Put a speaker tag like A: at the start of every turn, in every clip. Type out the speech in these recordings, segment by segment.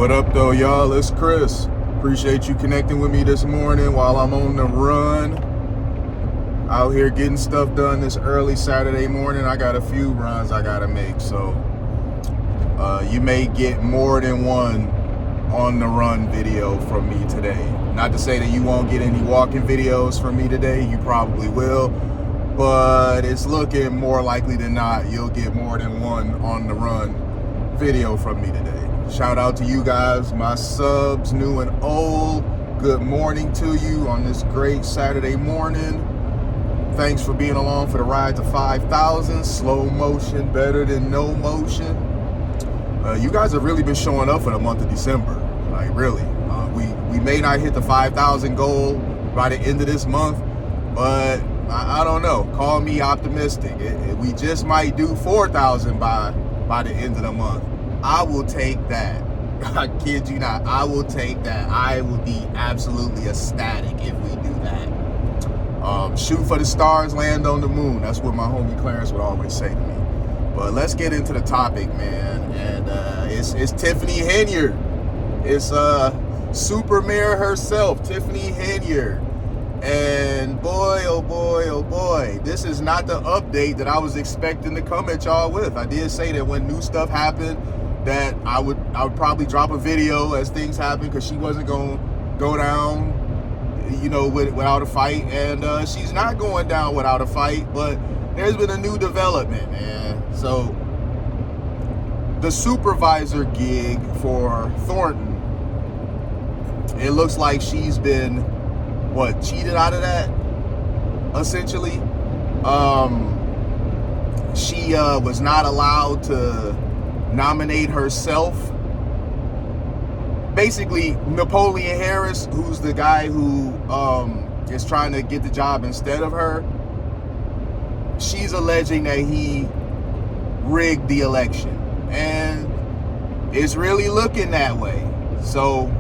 A: What up though, y'all? It's Chris. Appreciate you connecting with me this morning while I'm on the run. Out here getting stuff done this early Saturday morning. I got a few runs I gotta make, so you may get more than one on the run video from me today. Not to say that you won't get any walking videos from me today, you probably will, but it's looking more likely than not you'll get more than one on the run video from me today. Shout out to you guys, my subs, new and old. Good morning to you on this great Saturday morning. Thanks for being along for the ride to 5,000. Slow motion, better than no motion. You guys have really been showing up for the month of December. Like really, we may not hit the 5,000 goal by the end of this month, but I don't know. Call me optimistic. We just might do 4,000 by the end of the month. I will take that. I kid you not. I will take that. I will be absolutely ecstatic if we do that. Shoot for the stars, land on the moon. That's what my homie Clarence would always say to me. But let's get into the topic, man. And it's Tiffany Henyard. It's Super Mayor herself, Tiffany Henyard. And boy, oh boy, oh boy, this is not the update that I was expecting to come at y'all with. I did say that when new stuff happened, that I would probably drop a video as things happen, because she wasn't going to go down, you know, without a fight, and she's not going down without a fight. But there's been a new development, man. So the supervisor gig for Thornton, it looks like she's been cheated out of that, essentially. She was not allowed to nominate herself. Basically, Napoleon Harris, who's the guy who is trying to get the job instead of her, she's alleging that he rigged the election, and it's really looking that way. So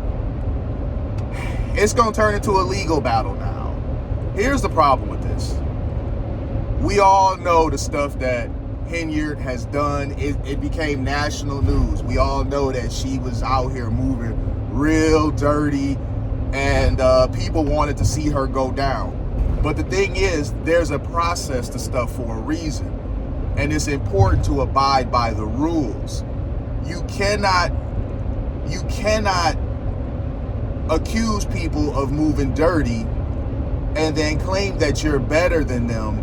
A: it's gonna turn into a legal battle now. Here's the problem with this. We all know the stuff that Henyard has done. It became national news. We all know that she was out here moving real dirty, and people wanted to see her go down. But the thing is, there's a process to stuff for a reason, and it's important to abide by the rules. You cannot accuse people of moving dirty and then claim that you're better than them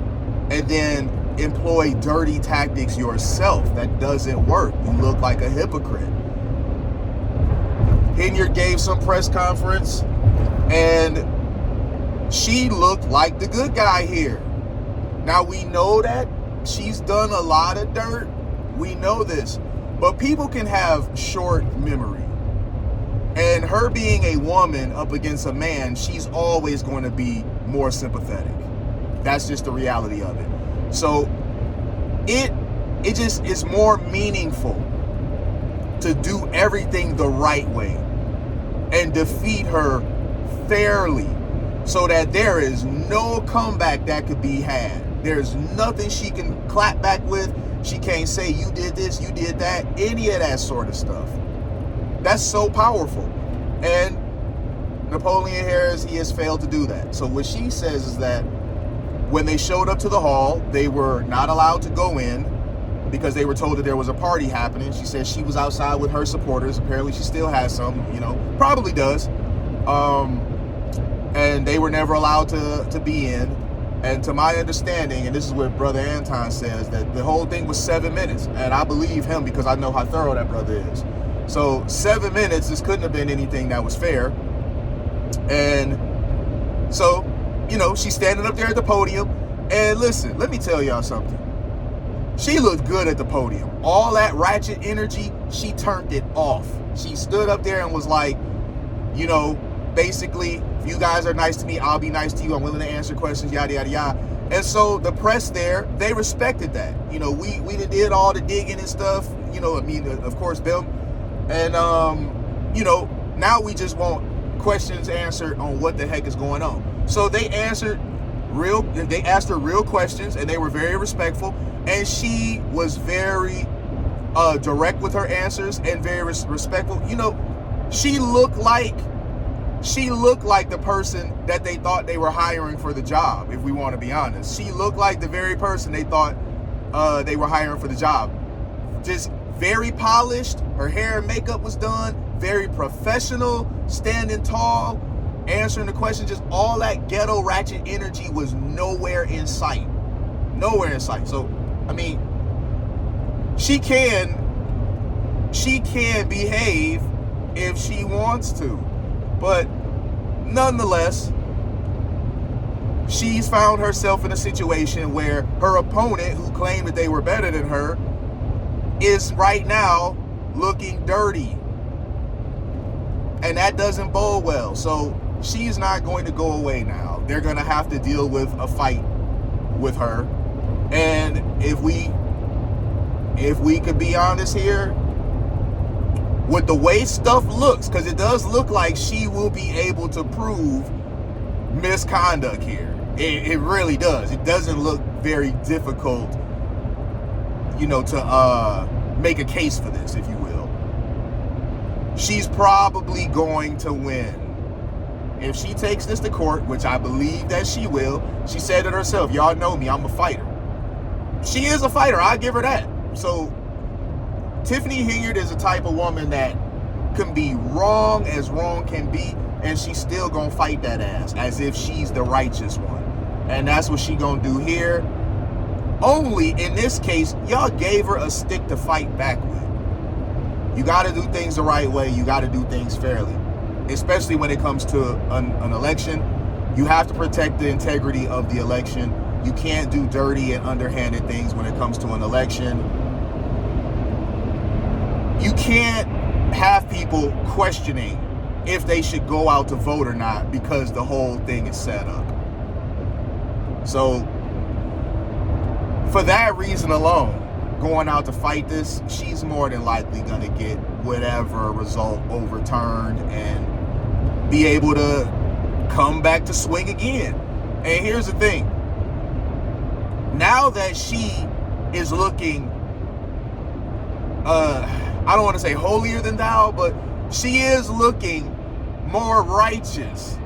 A: and then employ dirty tactics yourself. That doesn't work. You look like a hypocrite. Henyard gave some press conference and she looked like the good guy here. Now we know that she's done a lot of dirt. We know this, but people can have short memory. And her being a woman up against a man, she's always going to be more sympathetic. That's just the reality of it. So it just is more meaningful to do everything the right way and defeat her fairly, so that there is no comeback that could be had. There's nothing she can clap back with. She can't say you did this, you did that, any of that sort of stuff. That's so powerful. And Napoleon Harris, he has failed to do that. So what she says is that when they showed up to the hall, they were not allowed to go in because they were told that there was a party happening. She says she was outside with her supporters. Apparently she still has some, probably does. And they were never allowed to be in. And to my understanding, and this is what Brother Anton says, that the whole thing was 7 minutes. And I believe him because I know how thorough that brother is. So 7 minutes, this couldn't have been anything that was fair. And so, she's standing up there at the podium. And listen, let me tell y'all something. She looked good at the podium. All that ratchet energy, she turned it off. She stood up there and was like, basically, if you guys are nice to me, I'll be nice to you. I'm willing to answer questions, yada, yada, yada. And so the press there, they respected that. We did all the digging and stuff, of course, them. And, now we just want questions answered on what the heck is going on. So they asked her real questions, and they were very respectful. And she was very direct with her answers and very respectful. She looked like the person that they thought they were hiring for the job, if we want to be honest. She looked like the very person they thought they were hiring for the job. Just very polished. Her hair and makeup was done. Very professional. Standing tall. Answering the question. Just all that ghetto ratchet energy was nowhere in sight. Nowhere in sight. So, I mean, she can behave if she wants to. But nonetheless, she's found herself in a situation where her opponent, who claimed that they were better than her, is right now looking dirty. And that doesn't bode well. So she's not going to go away now. They're going to have to deal with a fight with her. And if we could be honest here, with the way stuff looks, because it does look like she will be able to prove misconduct here. It really does. It doesn't look very difficult, to make a case for this, if you will. She's probably going to win. If she takes this to court, which I believe that she will, she said it herself. Y'all know me, I'm a fighter. She is a fighter, I give her that. So Tiffany Henyard is a type of woman that can be wrong as wrong can be, and she's still gonna fight that ass as if she's the righteous one. And that's what she gonna do here. Only in this case, y'all gave her a stick to fight back with. You gotta do things the right way. You gotta do things fairly, especially when it comes to an election. You have to protect the integrity of the election. You can't do dirty and underhanded things when it comes to an election. You can't have people questioning if they should go out to vote or not because the whole thing is set up. So, for that reason alone, going out to fight this, she's more than likely going to get whatever result overturned and be able to come back to swing again. And here's the thing. Now that she is looking, I don't want to say holier than thou, but she is looking more righteous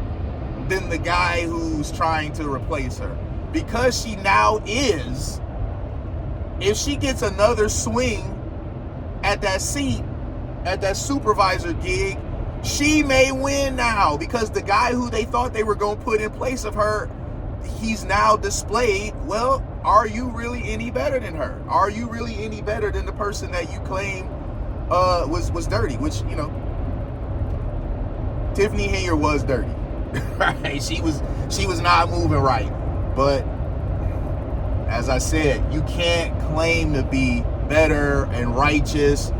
A: than the guy who's trying to replace her. Because she now is, if she gets another swing at that seat, at that supervisor gig, she may win now, because the guy who they thought they were going to put in place of her, he's now displayed, well, are you really any better than her? Are you really any better than the person that you claim was dirty? Which, Tiffany Henyard was dirty. Right? She was not moving right. But as I said, you can't claim to be better and righteous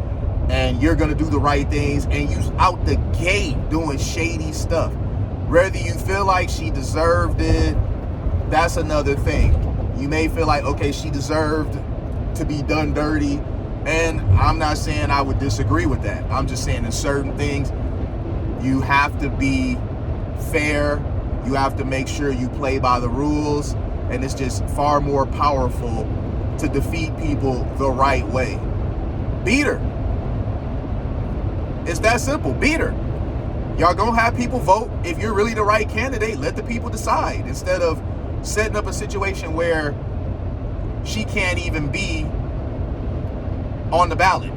A: and you're gonna do the right things and you out the gate doing shady stuff. Whether you feel like she deserved it, that's another thing. You may feel like, okay, she deserved to be done dirty, and I'm not saying I would disagree with that. I'm just saying in certain things, you have to be fair. You have to make sure you play by the rules, and it's just far more powerful to defeat people the right way. Beat her. It's that simple. Beat her. Y'all gonna have people vote. If you're really the right candidate, let the people decide, instead of setting up a situation where she can't even be on the ballot.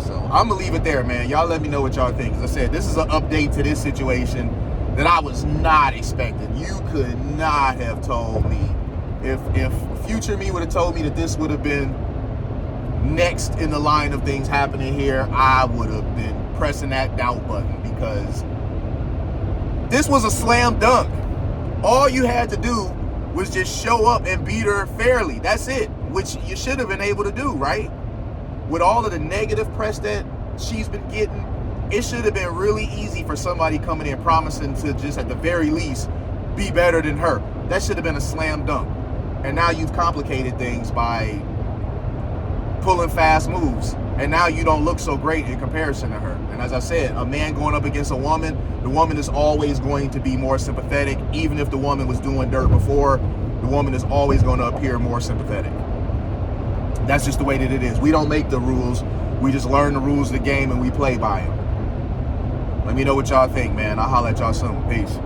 A: So I'm gonna leave it there, man. Y'all let me know what y'all think. As I said, this is an update to this situation that I was not expecting. You could not have told me. If future me would have told me that this would have been next in the line of things happening here, I would have been pressing that doubt button, because this was a slam dunk. All you had to do was just show up and beat her fairly. That's it, which you should have been able to do, right? With all of the negative press that she's been getting, it should have been really easy for somebody coming in promising to just at the very least be better than her. That should have been a slam dunk. And now you've complicated things by pulling fast moves, and now you don't look so great in comparison to her. And as I said, a man going up against a woman, the woman is always going to be more sympathetic. Even if the woman was doing dirt before, the woman is always going to appear more sympathetic. That's just the way that it is. We don't make the rules. We just learn the rules of the game and we play by them. Let me know what y'all think, man. I'll holler at y'all soon. Peace.